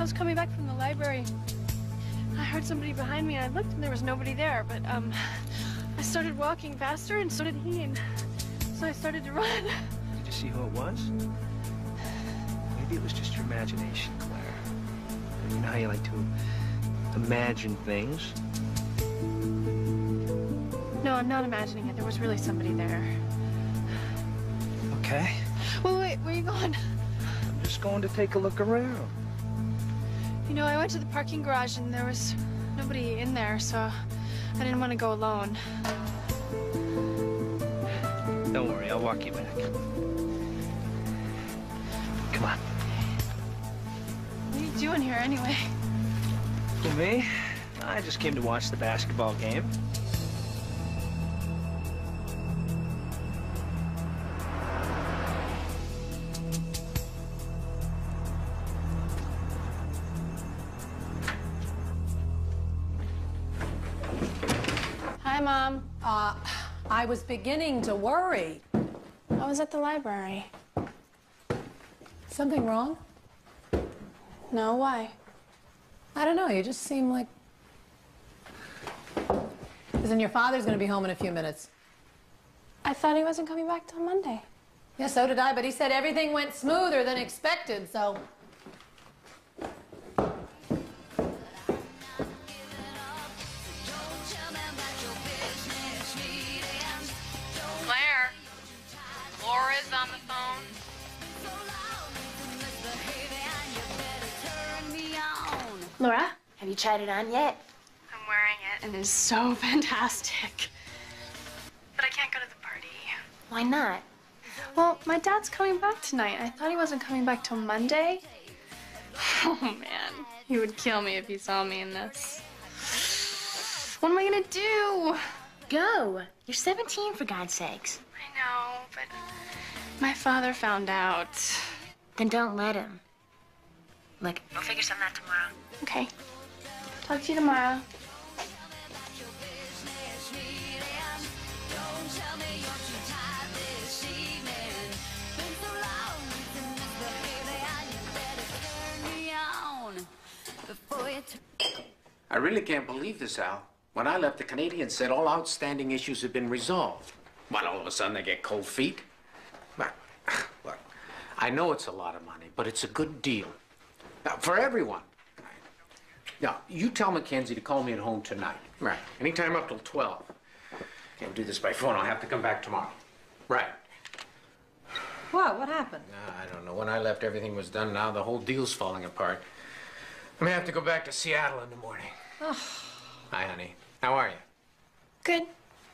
I was coming back from the library. I heard somebody behind me, and I looked, and there was nobody there. But I started walking faster, and so did he, and so I started to run. Did you see who it was? Maybe it was just your imagination, Claire. You know how you like to imagine things? No, I'm not imagining it. There was really somebody there. Okay. Wait, where are you going? I'm just going to take a look around. You know, I went to the parking garage, and there was nobody in there, so I didn't want to go alone. Don't worry, I'll walk you back. Come on. What are you doing here, anyway? For me, I just came to watch the basketball game. Hi, Mom. I was beginning to worry. I was at the library. Something wrong? No, why? I don't know, you just seem like... Listen, your father's gonna be home in a few minutes. I thought he wasn't coming back till Monday. Yeah, so did I, but he said everything went smoother than expected, so... Claire, Laura's on the phone. Laura? Have you tried it on yet? I'm wearing it, and it's so fantastic. But I can't go to the party. Why not? Well, my dad's coming back tonight. I thought he wasn't coming back till Monday. Oh, man. He would kill me if he saw me in this. What am I gonna do? Go. You're 17, for God's sakes. I know, but my father found out. Then don't let him. Look, we'll figure something out tomorrow. Okay. Talk to you tomorrow. I really can't believe this, Al. When I left, the Canadians said all outstanding issues had been resolved. Well, all of a sudden they get cold feet. But, look, I know it's a lot of money, but it's a good deal. Now, for everyone. Now, you tell Mackenzie to call me at home tonight. Right. Anytime up till 12. Can't do this by phone. I'll have to come back tomorrow. Right. What happened? I don't know. When I left, everything was done. Now the whole deal's falling apart. I may have to go back to Seattle in the morning. Oh. Hi, honey. How are you? Good.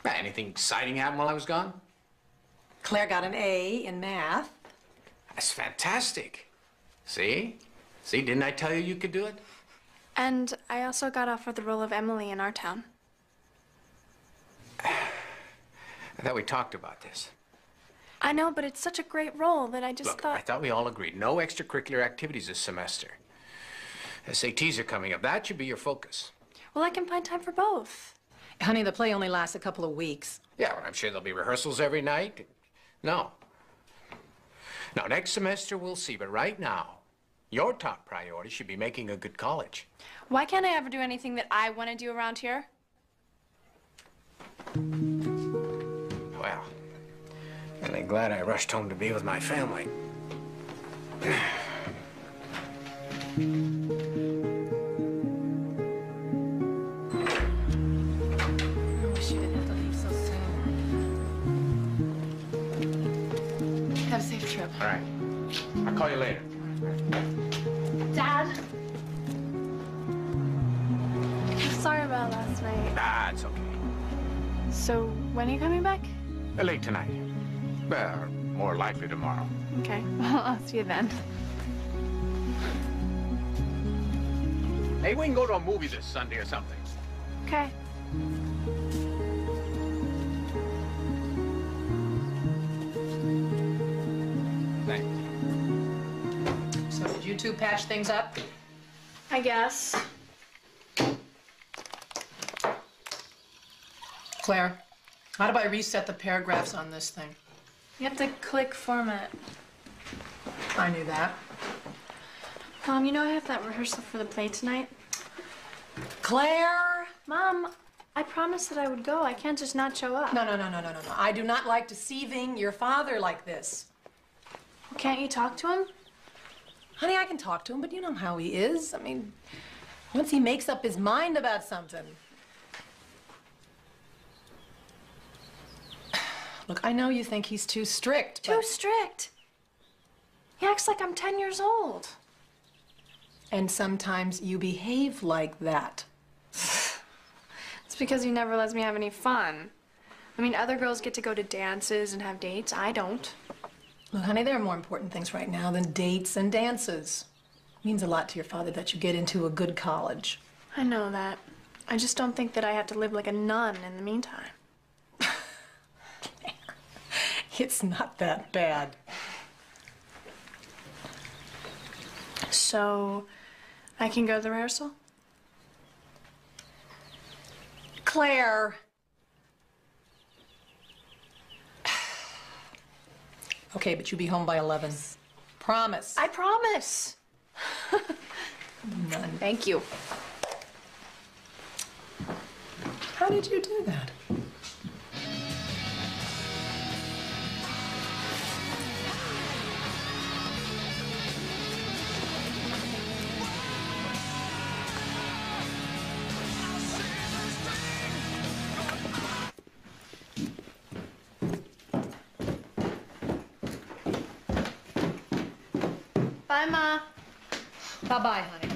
Anything exciting happened while I was gone? Claire got an A in math. That's fantastic. See? See, didn't I tell you you could do it? And I also got offered the role of Emily in our town. I thought we talked about this. I know, but it's such a great role that I just Look, thought... I thought we all agreed. No extracurricular activities this semester. SATs are coming up. That should be your focus. Well, I can find time for both. Honey, the play only lasts a couple of weeks. Yeah, well, I'm sure there'll be rehearsals every night. No. Now, next semester we'll see, but right now, your top priority should be making a good college. Why can't I ever do anything that I want to do around here? Well, really glad I rushed home to be with my family. Have a safe trip. All right. I'll call you later. Dad? I'm sorry about last night. Ah, it's okay. So, when are you coming back? Late tonight. Well, more likely tomorrow. Okay, well, I'll see you then. Hey, we can go to a movie this Sunday or something. Okay. Thanks. So did you two patch things up? I guess. Claire, how do I reset the paragraphs on this thing? You have to click format. I knew that. Mom, you know I have that rehearsal for the play tonight? Claire! Mom, I promised that I would go. I can't just not show up. No. I do not like deceiving your father like this. Can't you talk to him? Honey, I can talk to him, but you know how he is. I mean, once he makes up his mind about something. Look, I know you think he's too strict, Too strict? He acts like I'm 10 years old. And sometimes you behave like that. It's because he never lets me have any fun. I mean, other girls get to go to dances and have dates. I don't. Look, honey, there are more important things right now than dates and dances. It means a lot to your father that you get into a good college. I know that. I just don't think that I have to live like a nun in the meantime. It's not that bad. So, I can go to the rehearsal? Claire! Okay, but you be home by 11. Promise. I promise. None. Thank you. How did you do that? Bye, Ma. Bye-bye, honey.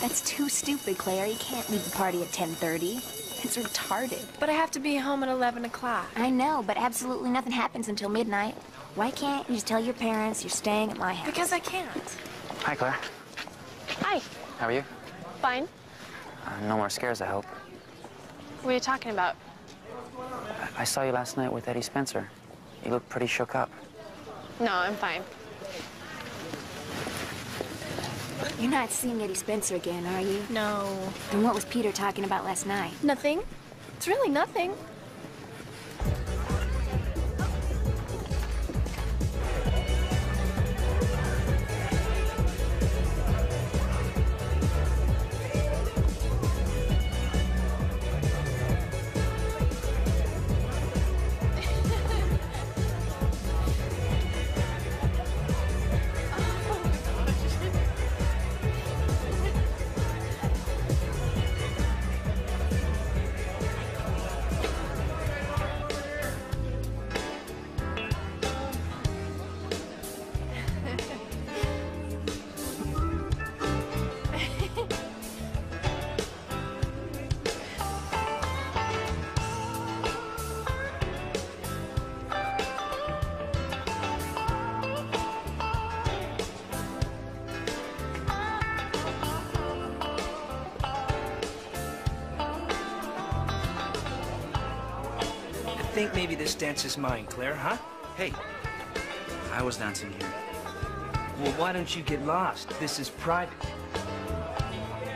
That's too stupid, Claire. You can't leave the party at 10:30. It's retarded. But I have to be home at 11 o'clock. I know, but absolutely nothing happens until midnight. Why can't you just tell your parents you're staying at my house? Because I can't. Hi, Claire. Hi. How are you? Fine. No more scares, I hope. What are you talking about? I saw you last night with Eddie Spencer. You look pretty shook up. No, I'm fine. You're not seeing Eddie Spencer again, are you? No. Then what was Peter talking about last night? Nothing. It's really nothing. I think maybe this dance is mine, Claire, huh? Hey, I was dancing here. Well, why don't you get lost? This is private.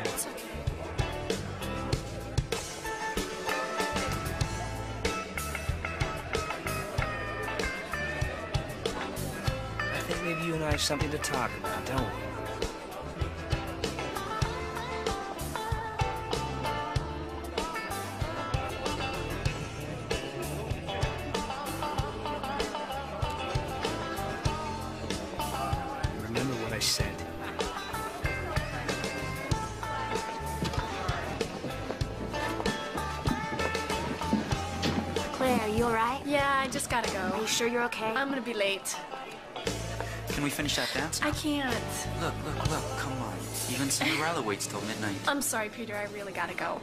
It's okay. I think maybe you and I have something to talk about, don't we? Remember what I said. Claire, are you all right? Yeah, I just gotta Are go. you sure you're okay? I'm gonna be late. Can we finish that dance? I can't. Look, come on. Even Cinderella waits till midnight. I'm sorry, Peter. I really gotta go.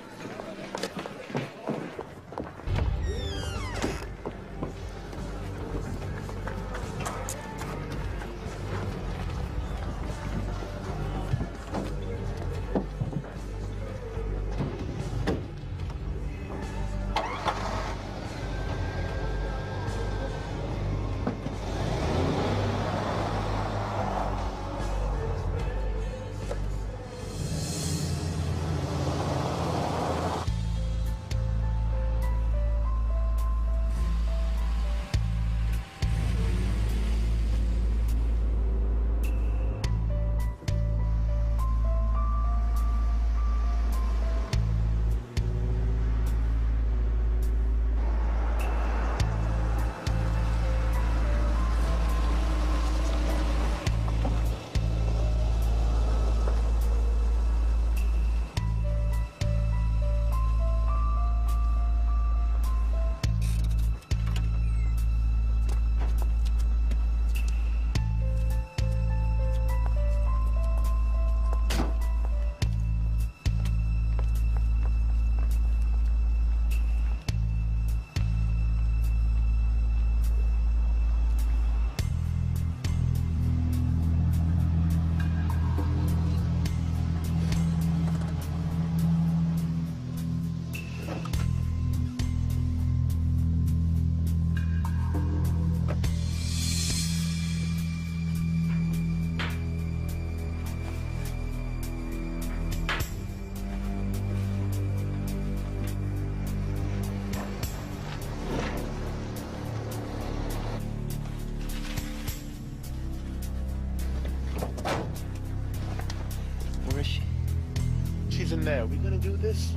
do this?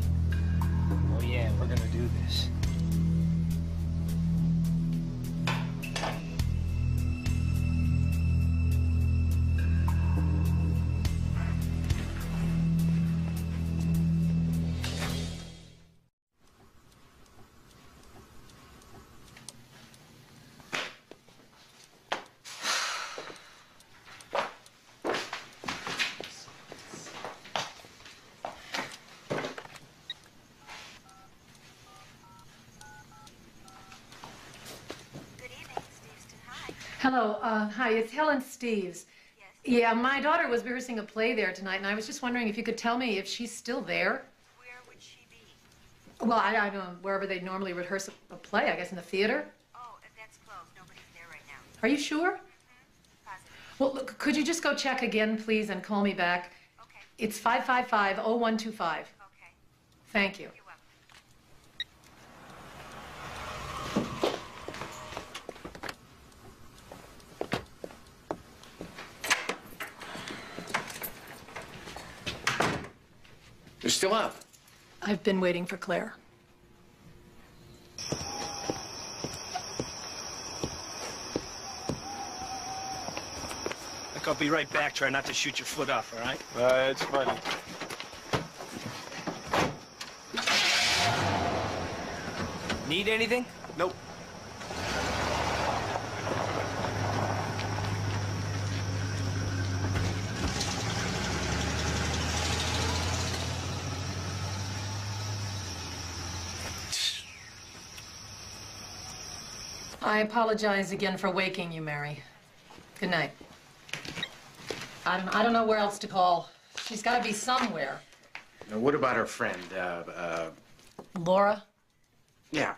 Oh yeah, we're gonna do this. Hello, hi, it's Helen Steves. Yes. Yeah, my daughter was rehearsing a play there tonight, and I was just wondering if you could tell me if she's still there. Where would she be? Well, I don't know, wherever they normally rehearse a play, I guess in the theater. Oh, that's closed. Nobody's there right now. Are you sure? Mm-hmm. Positive. Well, look, could you just go check again, please, and call me back? Okay. It's 555-0125. Okay. Thank you. You're welcome. You're still up. I've been waiting for Claire. Look, I'll be right back. Try not to shoot your foot off, all right? It's funny. Need anything? Nope. I apologize again for waking you, Mary. Good night. I don't know where else to call. She's got to be somewhere. Now, what about her friend, Laura Yeah.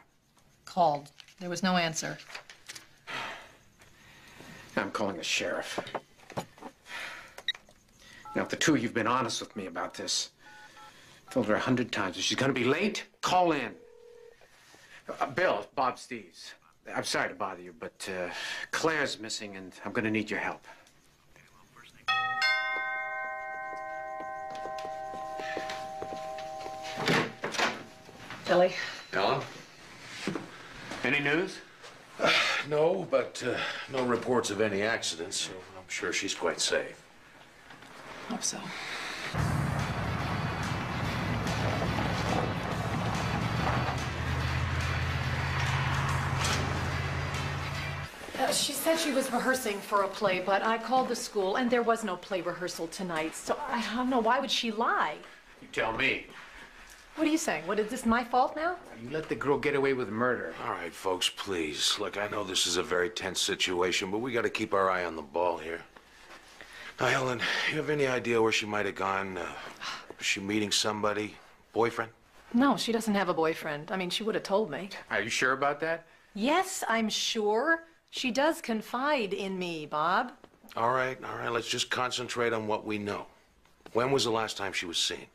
called. There was no answer. I'm calling the sheriff. Now, if the two of you've been honest with me about this, I've told her 100 times, if she's gonna be late, call in. Bill, Bob Steves. I'm sorry to bother you, but Claire's missing, and I'm gonna need your help. Billy. Ellen? Any news? No, but no reports of any accidents, so I'm sure she's quite safe. Hope so. She said she was rehearsing for a play, but I called the school, and there was no play rehearsal tonight. So I don't know, why would she lie? You tell me. What are you saying? What, is this my fault now? You let the girl get away with murder. All right, folks, please. Look, I know this is a very tense situation, but we got to keep our eye on the ball here. Now, Helen, you have any idea where she might have gone? Was she meeting somebody? Boyfriend? No, she doesn't have a boyfriend. I mean, she would have told me. Are you sure about that? Yes, I'm sure. She does confide in me, Bob. All right, let's just concentrate on what we know. When was the last time she was seen?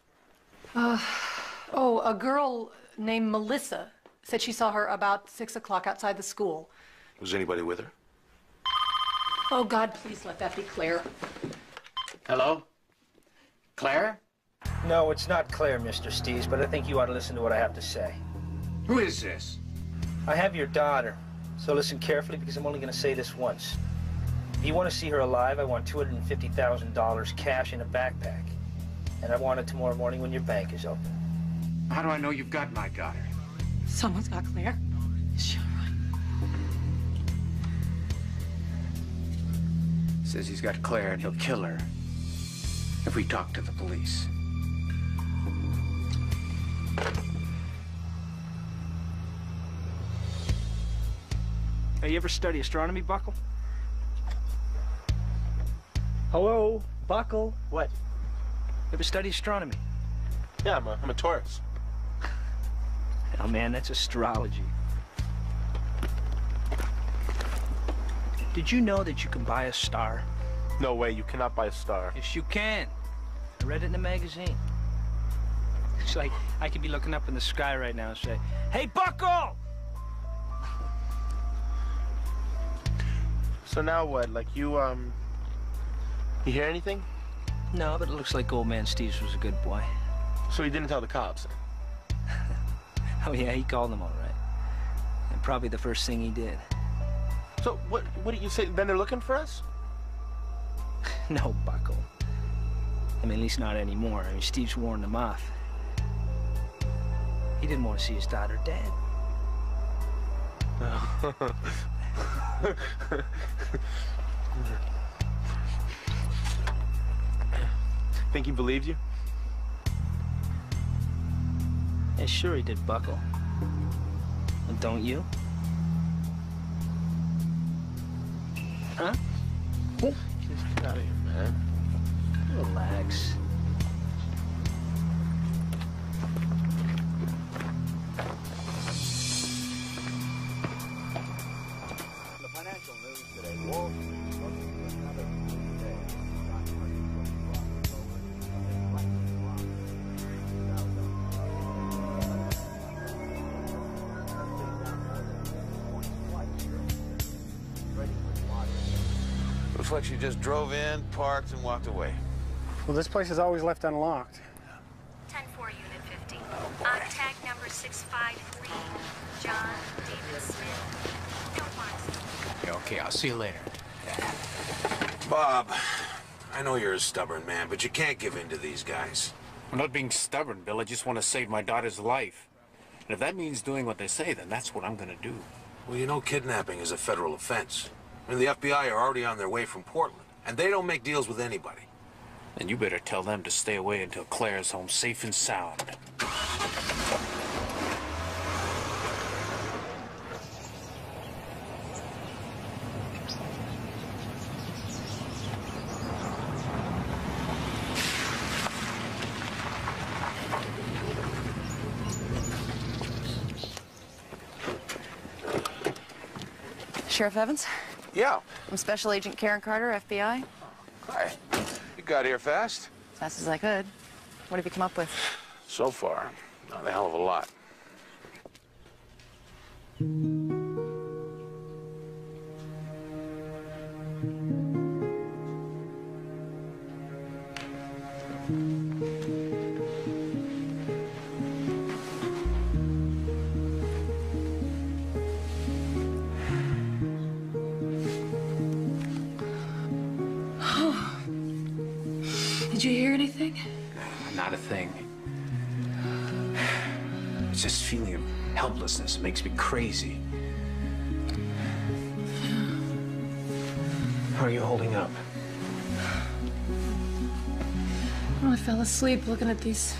Oh, a girl named Melissa said she saw her about 6 o'clock outside the school. Was anybody with her? Oh, God, please let that be Claire. Hello? Claire? No, it's not Claire, Mr. Steves, but I think you ought to listen to what I have to say. Who is this? I have your daughter, so listen carefully because I'm only going to say this once. If you want to see her alive, I want $250,000 cash in a backpack. And I want it tomorrow morning when your bank is open. How do I know you've got my daughter? Someone's got Claire. Is she all right? Says he's got Claire and he'll kill her if we talk to the police. Hey, you ever study astronomy, Buckle? Hello, Buckle. What? You ever study astronomy? Yeah, I'm a Taurus. Oh, man, that's astrology. Did you know that you can buy a star? No way, you cannot buy a star. Yes, you can. I read it in a magazine. It's like I could be looking up in the sky right now and say, "Hey, Buckle!" So now what? Like you hear anything? No, but it looks like old man Steves was a good boy. So he didn't tell the cops? Oh, yeah, he called them all right. And probably the first thing he did. So what did you say? Then they're looking for us? No, Bucko. I mean, at least not anymore. I mean, Steve's warned them off. He didn't want to see his daughter dead. Think he believed you? Yeah, sure he did, Bucko. And don't you? Huh? Just get out of here, man. Relax. The financial news today, Wall Street looking for another boom day. Stock market crosses over and prices rise. Looks like she just drove in, parked, and walked away. Well, this place is always left unlocked. 10-4, Unit 50. On tag number 653, John David Smith. Don't want to. Yeah, okay, I'll see you later. Bob, I know you're a stubborn man, but you can't give in to these guys. I'm not being stubborn, Bill. I just want to save my daughter's life. And if that means doing what they say, then that's what I'm going to do. Well, you know kidnapping is a federal offense. I mean, the FBI are already on their way from Portland, and they don't make deals with anybody. Then you better tell them to stay away until Claire's home safe and sound. Sheriff Evans? Yeah. I'm Special Agent Karen Carter, FBI. Hi. You got here fast? As fast as I could. What have you come up with? So far, not a hell of a lot. Did you hear anything? Not a thing. It's this feeling of helplessness. It makes me crazy. How are you holding up? Well, I fell asleep looking at these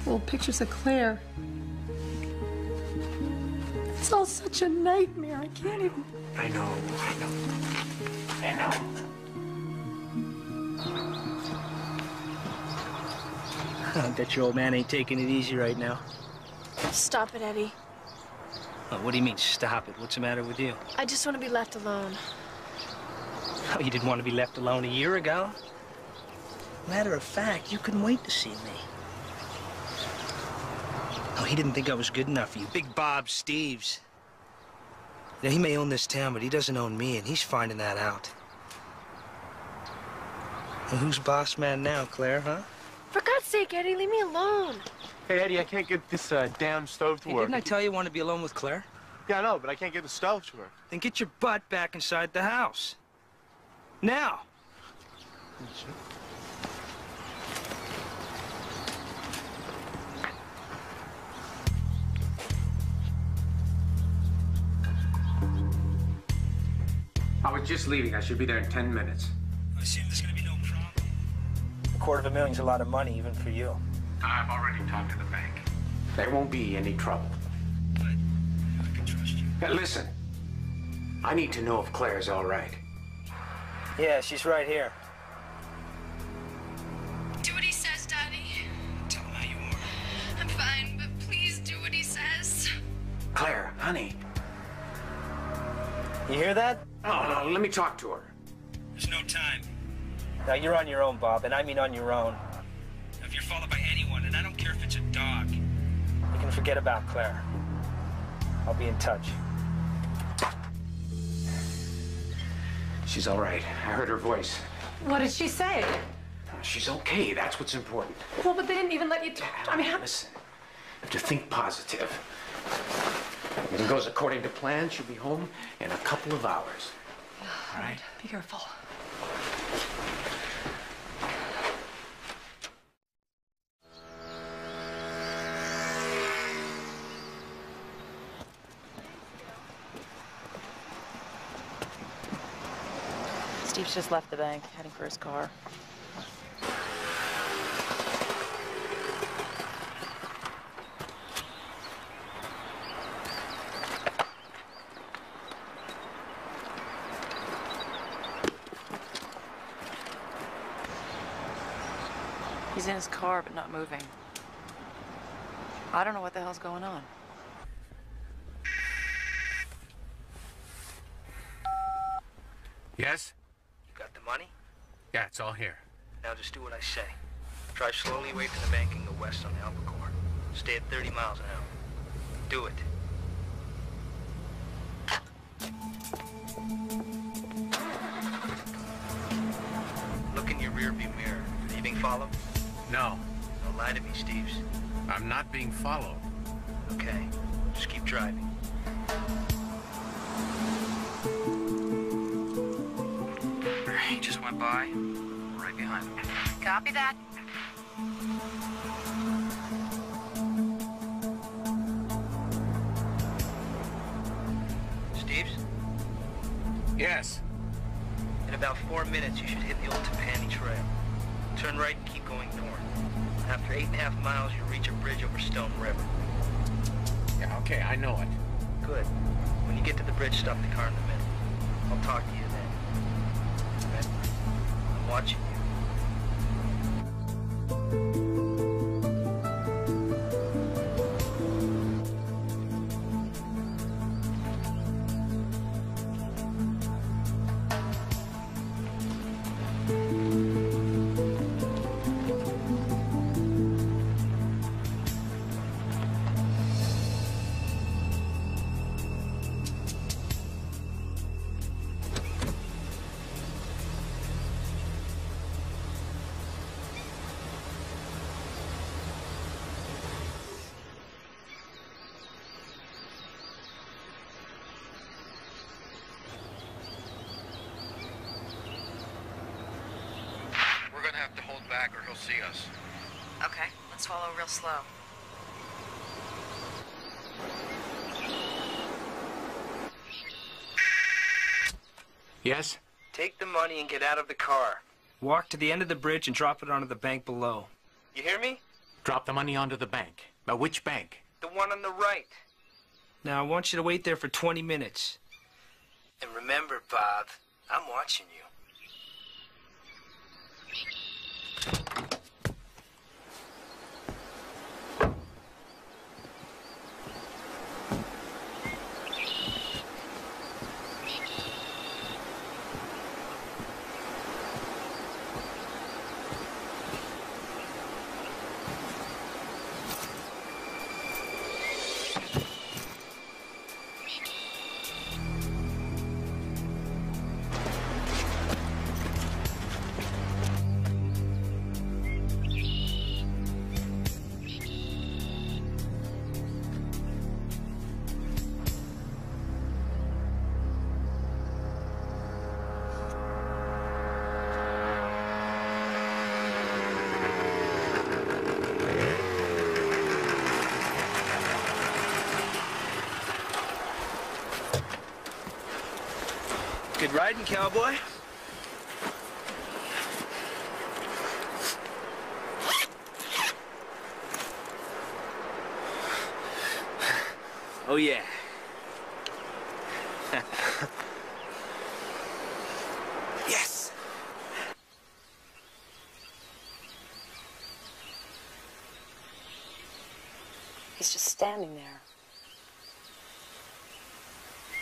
old pictures of Claire. It's all such a nightmare. I can't even... I know. I bet your old man ain't taking it easy right now. Stop it, Eddie. Oh, what do you mean, stop it? What's the matter with you? I just want to be left alone. Oh, you didn't want to be left alone a year ago? Matter of fact, you couldn't wait to see me. Oh, he didn't think I was good enough for you. Big Bob Steves. Yeah, he may own this town, but he doesn't own me, and he's finding that out. Well, who's boss man now, Claire, huh? For God's sake, Eddie, leave me alone. Hey, Eddie, I can't get this damn stove to Hey, work. didn't I tell you I want to be alone with Claire? Yeah, I know, but I can't get the stove to work. Then get your butt back inside the house. Now! I was just leaving. I should be there in 10 minutes. I assume there's gonna be no problem. $250,000's a lot of money, even for you. I've already talked to the bank. There won't be any trouble. But I can trust you. Now, listen. I need to know if Claire's all right. Yeah, she's right here. Do what he says, Daddy. Tell him how you are. I'm fine, but please do what he says. Claire, honey. You hear that? Oh, no, let me talk to her. There's no time. Now, you're on your own, Bob, and I mean on your own. If you're followed by anyone, and I don't care if it's a dog, you can forget about Claire. I'll be in touch. She's all right. I heard her voice. What did she say? She's okay. That's what's important. Well, but they didn't even let you talk. I mean, how... Listen, you have to think positive. If everything goes according to plan, she'll be home in a couple of hours. All right? Be careful. Steve's just left the bank, heading for his car. He's in his car, but not moving. I don't know what the hell's going on. Yes? You got the money? Yeah, it's all here. Now just do what I say. Drive slowly away from the bank and go west on Albacore. Stay at 30 miles an hour. Do it. Look in your rearview mirror. Are you being followed? No. Don't lie to me, Steves. I'm not being followed. Okay. Just keep driving. He just went by. Right behind him. Copy that. Steves? Yes. In about 4 minutes, you should hit the old Tapani Trail. Turn right and keep going north. After 8.5 miles, you'll reach a bridge over Stone River. Yeah, okay, I know it. Good. When you get to the bridge, stop the car in the middle. I'll talk to you then. Remember, I'm watching you. We're gonna have to hold back or he'll see us. Okay, let's follow real slow. Yes? Take the money and get out of the car. Walk to the end of the bridge and drop it onto the bank below. You hear me? Drop the money onto the bank. Which bank? The one on the right. Now, I want you to wait there for 20 minutes. And remember, Bob, I'm watching you. Good riding, cowboy. Oh, yeah. Yes. He's just standing there.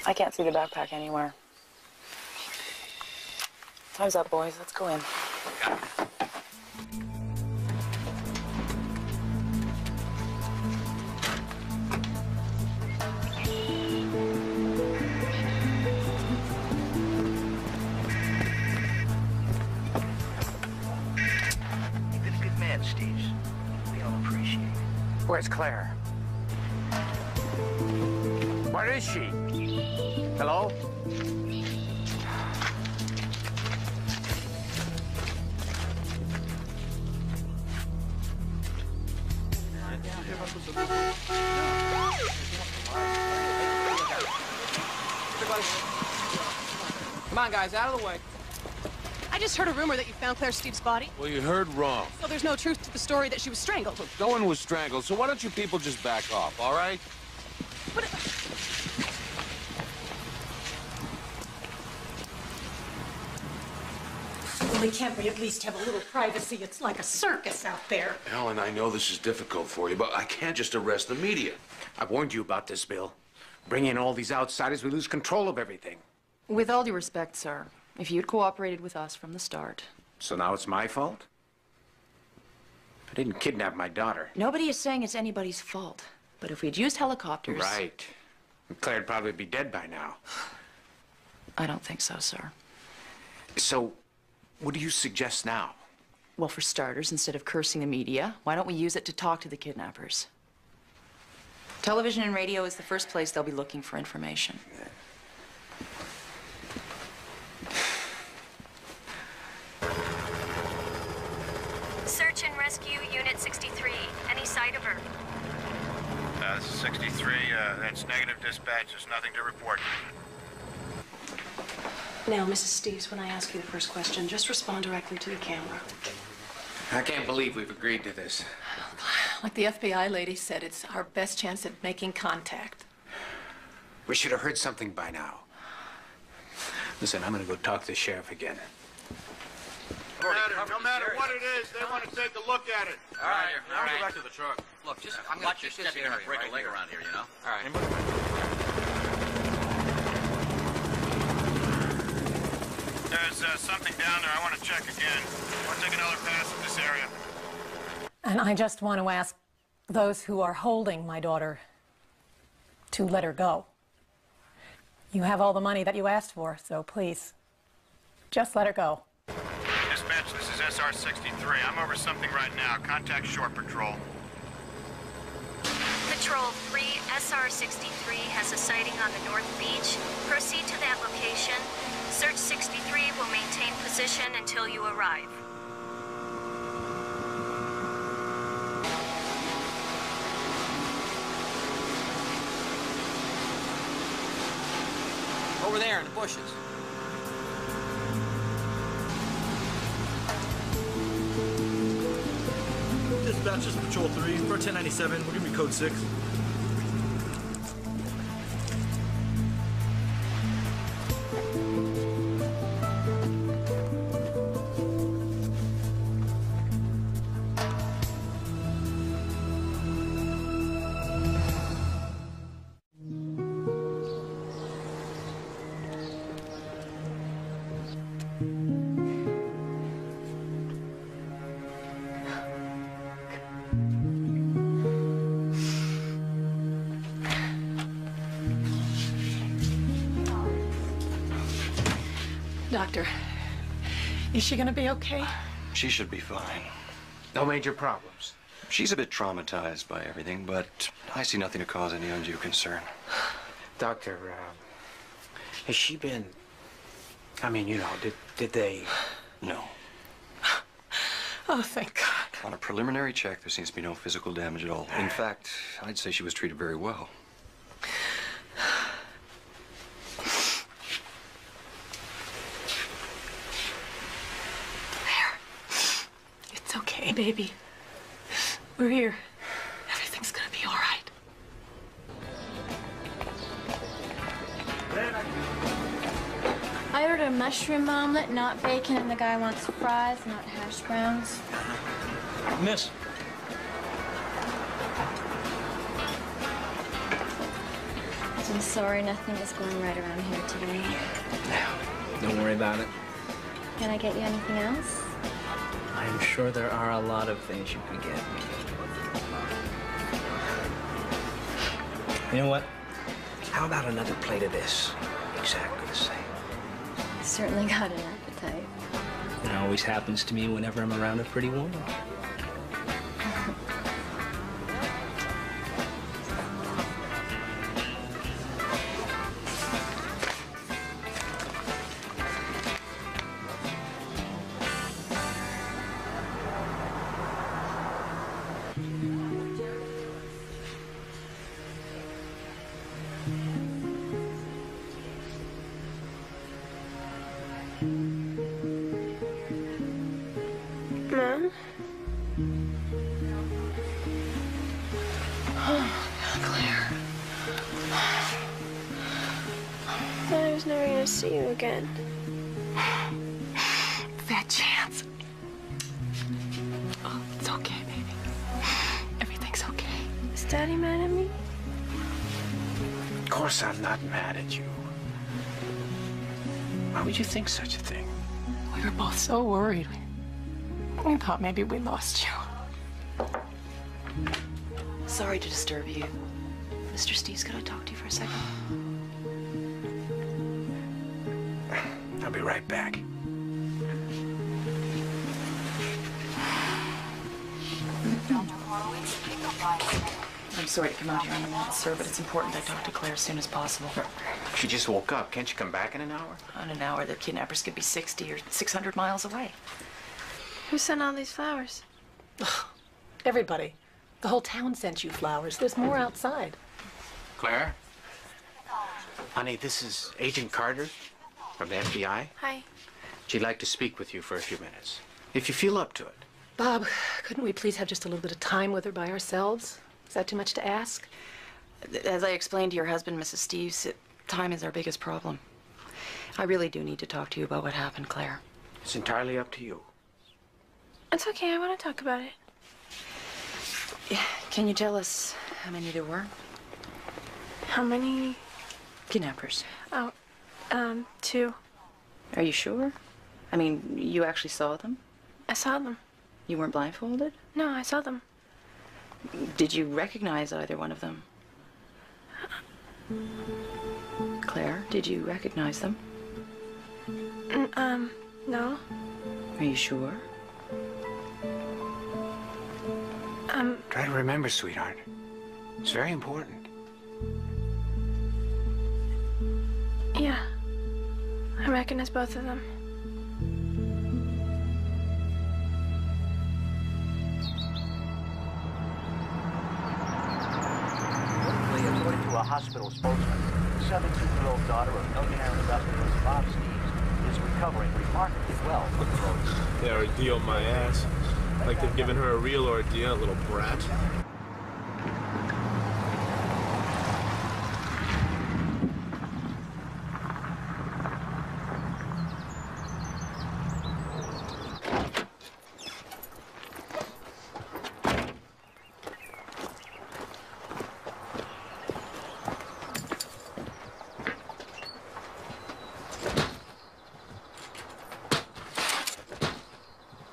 I can't see the backpack anywhere. Time's up, boys. Let's go in. Where's Claire? Where is she? Hello? Come on, guys, out of the way. I just heard a rumor that you found Claire Steve's body. Well, you heard wrong. So there's no truth to the story that she was strangled. Look, no one was strangled, so why don't you people just back off, all right? But Well, can't we at least have a little privacy? It's like a circus out there. Ellen, I know this is difficult for you, but I can't just arrest the media. I warned you about this, Bill. Bring in all these outsiders, we lose control of everything. With all due respect, sir, if you'd cooperated with us from the start. So now it's my fault? I didn't kidnap my daughter. Nobody is saying it's anybody's fault. But if we'd used helicopters... Right. Claire'd probably be dead by now. I don't think so, sir. So, what do you suggest now? Well, for starters, instead of cursing the media, why don't we use it to talk to the kidnappers? Television and radio is the first place they'll be looking for information. Search and Rescue Unit 63. Any sight of her? This is 63. That's negative dispatch. There's nothing to report. now, Mrs. Steves, when I ask you the first question, just respond directly to the camera. I can't believe we've agreed to this. Like the FBI lady said, it's our best chance at making contact. We should have heard something by now. Listen, I'm gonna go talk to the sheriff again. No matter what it is, they want to take a look at it. All right, now go back to the truck. Look, just I'm gonna just step in and break a leg around here, you know? All right. There's something down there. I want to check again. I want to take another pass at this area. And I just want to ask those who are holding my daughter to let her go. You have all the money that you asked for, so please, just let her go. Dispatch, this is SR-63. I'm over something right now. Contact Shore Patrol. Patrol 3, SR-63 has a sighting on the North Beach. Proceed to that location. Search 63 will maintain position until you arrive. Over there in the bushes. Dispatch, this is Patrol 3 for 1097. We'll give you code 6. Doctor, is she gonna be okay? She should be fine. No major problems. She's a bit traumatized by everything, but I see nothing to cause any undue concern. Doctor, has she been... I mean, you know, did they... No. Oh, thank God. On a preliminary check, there seems to be no physical damage at all. In fact, I'd say she was treated very well. It's okay, baby. We're here. Everything's gonna be all right. I ordered a mushroom omelet, not bacon, and the guy wants fries, not hash browns. Miss. I'm sorry, nothing is going right around here today. Don't worry about it. Can I get you anything else? I'm sure there are a lot of things you can get me. You know what? How about another plate of this? Exactly the same. Certainly got an appetite. It always happens to me whenever I'm around a pretty woman. again. That chance. Oh, it's okay, baby. Everything's okay. Is Daddy mad at me? Of course I'm not mad at you. Why would you think such a thing? We were both so worried. We thought maybe we lost you. Sorry to disturb you. Mr. Steves, could I talk to you for a second? I'll be right back. I'm sorry to come out here on the minute, sir, but it's important I talk to Claire as soon as possible. She just woke up. Can't you come back in an hour? In an hour, the kidnappers could be 60 or 600 miles away. Who sent all these flowers? Everybody. The whole town sent you flowers. There's more outside. Claire? Honey, this is Agent Carter from the FBI. Hi. She'd like to speak with you for a few minutes, if you feel up to it. Bob, couldn't we please have just a little bit of time with her by ourselves? Is that too much to ask? As I explained to your husband, Mrs. Steves, time is our biggest problem. I really do need to talk to you about what happened, Claire. It's entirely up to you. It's okay, I want to talk about it. Can you tell us how many there were? How many? Kidnappers. Oh, 2. Are you sure? I mean, you actually saw them? I saw them. You weren't blindfolded? No, I saw them. Did you recognize either one of them? Claire, did you recognize them? No. Are you sure? Try to remember, sweetheart. It's very important. Yeah. I recognize both of them. According to a hospital spokesman, the 17-year-old daughter of millionaire industrialist Bob Steves is recovering remarkably well from the roads. Yeah, ordeal my ass. Like they've given her a real ordeal, little brat.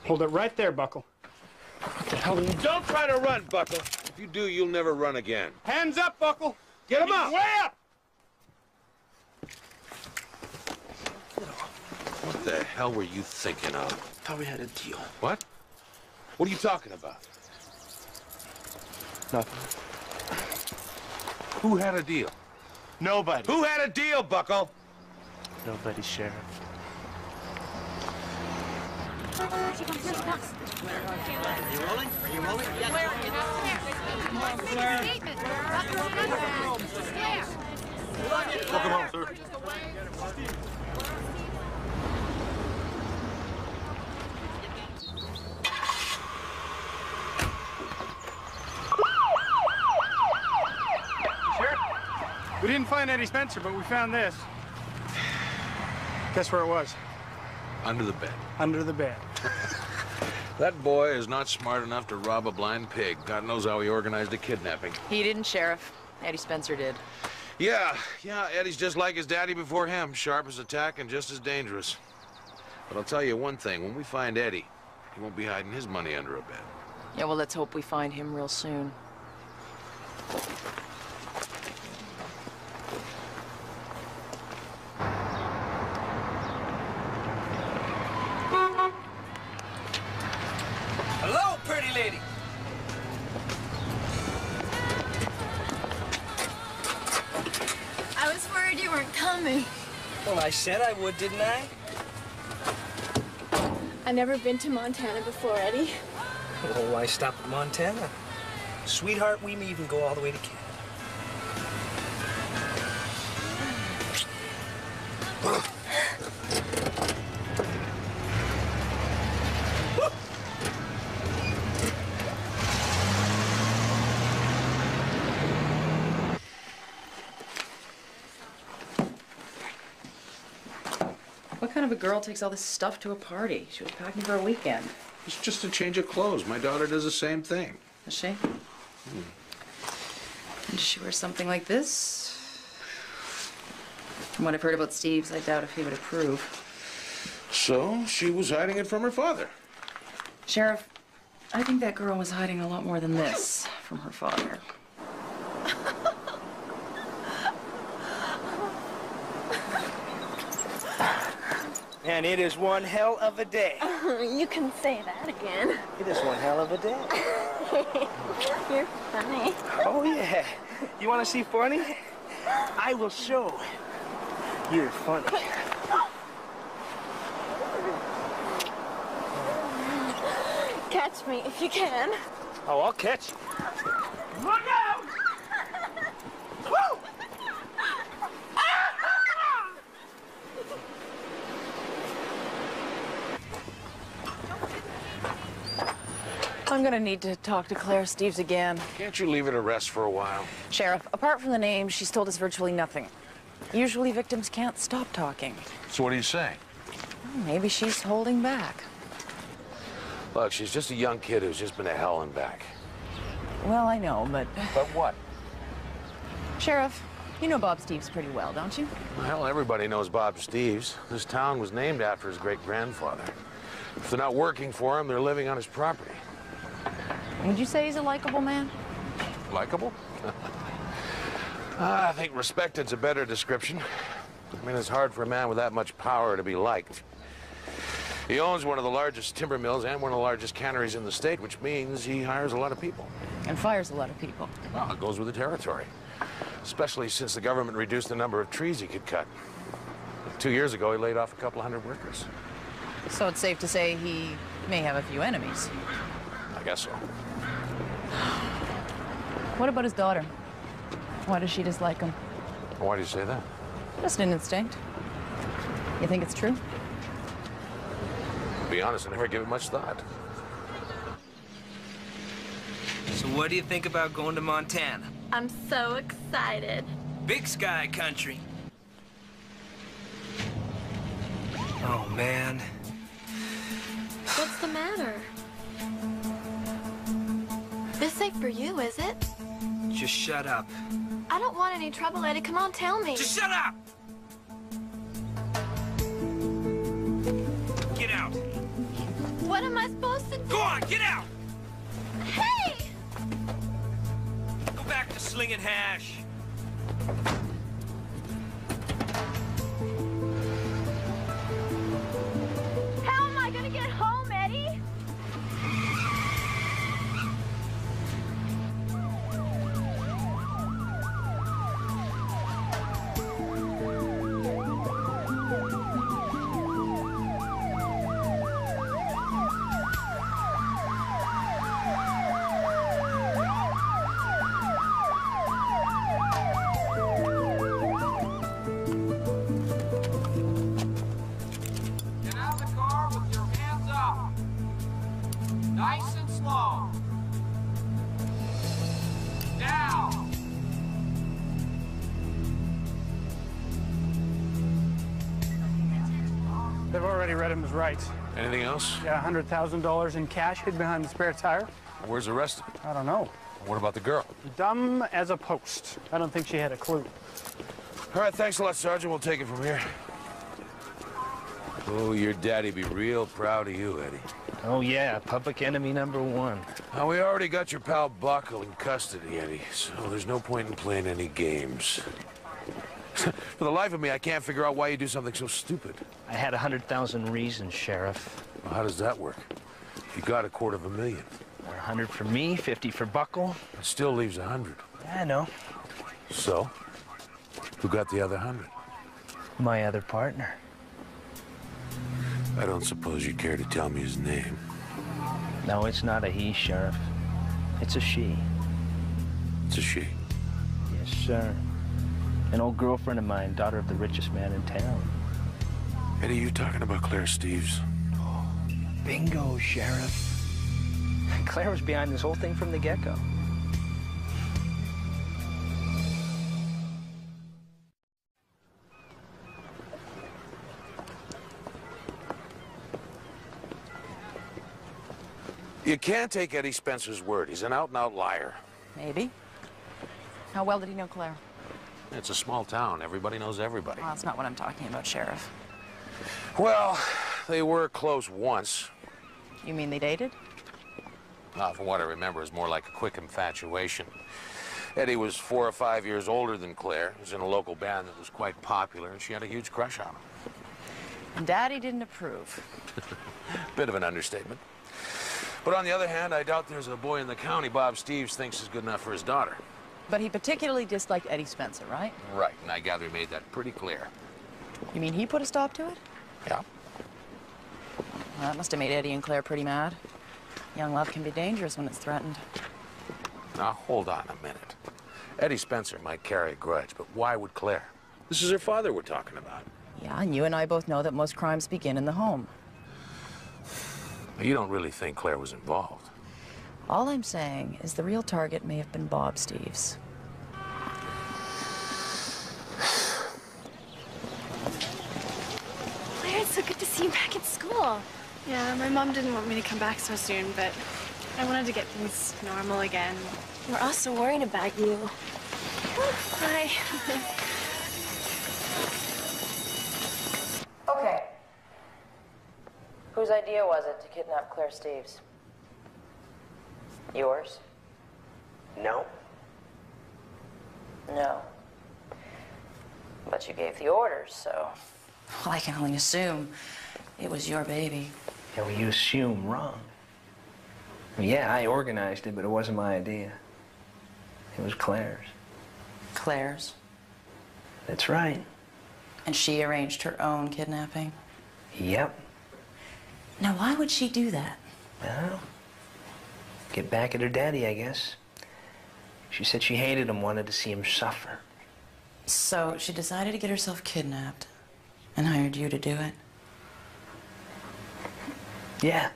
Hold it right there, Buckle. What the hell? Don't try to run, Buckle. If you do, you'll never run again. Hands up, Buckle! Get him up! Way up! What the hell were you thinking of? Thought we had a deal. What? What are you talking about? Nothing. Who had a deal? Nobody. Who had a deal, Buckle? Nobody, Sheriff. Are you rolling? Are you rolling? Welcome home, sir. Sure. We didn't find Eddie Spencer, but we found this. Guess where it was? Under the bed. Under the bed. That boy is not smart enough to rob a blind pig. God knows how he organized a kidnapping. He didn't, Sheriff. Eddie Spencer did. Yeah, Eddie's just like his daddy before him. Sharp as a tack and just as dangerous. But I'll tell you one thing. When we find Eddie, he won't be hiding his money under a bed. Yeah, well, let's hope we find him real soon. Hello, pretty lady. I was worried you weren't coming. Well, I said I would, didn't I? I've never been to Montana before, Eddie. Well, why stop at Montana? Sweetheart, we may even go all the way to Canada. kind of a girl takes all this stuff to a party? She was packing for a weekend. It's just a change of clothes. My daughter does the same thing. Does she? Does she wear something like this? From what I've heard about Steve's, I doubt if he would approve. So she was hiding it from her father. Sheriff, I think that girl was hiding a lot more than this from her father. And it is one hell of a day. You can say that again. It is one hell of a day. You're funny. Oh, yeah. You want to see funny? I will show. You're funny. Catch me if you can. Oh, I'll catch you. Look out! Woo! I'm gonna need to talk to Claire Steves again. Can't you leave her to rest for a while? Sheriff, apart from the name, she's told us virtually nothing. Usually victims can't stop talking. So what do you say? Well, maybe she's holding back. Look, she's just a young kid who's just been to hell and back. Well, I know, but... But what? Sheriff, you know Bob Steves pretty well, don't you? Well, hell, everybody knows Bob Steves. This town was named after his great-grandfather. If they're not working for him, they're living on his property. Would you say he's a likable man? Likeable? I think respected's a better description. I mean, it's hard for a man with that much power to be liked. He owns one of the largest timber mills and one of the largest canneries in the state, which means he hires a lot of people. And fires a lot of people. Well, it goes with the territory. Especially since the government reduced the number of trees he could cut. 2 years ago, he laid off a couple hundred workers. So it's safe to say he may have a few enemies. I guess so. What about his daughter? Why does she dislike him? Why do you say that? Just an instinct. You think it's true? To be honest, I never give it much thought. So what do you think about going to Montana? I'm so excited. Big sky country. Oh, man. What's the matter? This ain't for you, is it? Just shut up. I don't want any trouble, Eddie. Come on, tell me. Just shut up! Get out. What am I supposed to do? Go on, get out! Hey! Go back to slinging hash. How am I gonna get home, Eddie? Get out of the car with your hands up. Nice and slow. Now. They've already read him his rights. Anything else? Yeah, $100,000 in cash hid behind the spare tire. Where's the rest of it? I don't know. What about the girl? Dumb as a post. I don't think she had a clue. All right, thanks a lot, Sergeant. We'll take it from here. Oh, your daddy'd be real proud of you, Eddie. Oh, yeah, public enemy #1. Now, we already got your pal Buckle in custody, Eddie, so there's no point in playing any games. For the life of me, I can't figure out why you do something so stupid. I had 100,000 reasons, Sheriff. Well, how does that work? You got $250,000. 100 for me, 50 for Buckle. It still leaves 100. I know. So? Who got the other 100? My other partner. I don't suppose you'd care to tell me his name. No, it's not a he, Sheriff. It's a she. It's a she. Yes, sir. An old girlfriend of mine, daughter of the richest man in town. Eddie, you talking about Claire Steves? Bingo, Sheriff. Claire was behind this whole thing from the get-go. You can't take Eddie Spencer's word. He's an out-and-out liar. Maybe. How well did he know Claire? It's a small town. Everybody knows everybody. Well, that's not what I'm talking about, Sheriff. Well, they were close once. You mean they dated? From what I remember, it was more like a quick infatuation. Eddie was 4 or 5 years older than Claire. He was in a local band that was quite popular, and she had a huge crush on him. And Daddy didn't approve. Bit of an understatement. But on the other hand, I doubt there's a boy in the county Bob Steves thinks is good enough for his daughter. But he particularly disliked Eddie Spencer, right? Right, and I gather he made that pretty clear. You mean he put a stop to it? Yeah. Well, that must have made Eddie and Claire pretty mad. Young love can be dangerous when it's threatened. Now, hold on a minute. Eddie Spencer might carry a grudge, but why would Claire? This is her father we're talking about. Yeah, and you and I both know that most crimes begin in the home. You don't really think Claire was involved? All I'm saying is the real target may have been Bob Steves. Claire, it's so good to see you back at school. Yeah, my mom didn't want me to come back so soon, but I wanted to get things normal again. We're also worried about you. Hi. Okay. Whose idea was it to kidnap Claire Steves? Yours? No. No. But you gave the orders, so... Well, I can only assume it was your baby. Yeah, well, you assume wrong. Yeah, I organized it, but it wasn't my idea. It was Claire's. Claire's? That's right. And she arranged her own kidnapping? Yep. Now, why would she do that? Well, get back at her daddy, I guess. She said she hated him, wanted to see him suffer. So she decided to get herself kidnapped and hired you to do it? Yeah.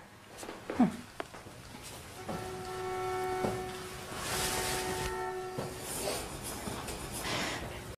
Hmm.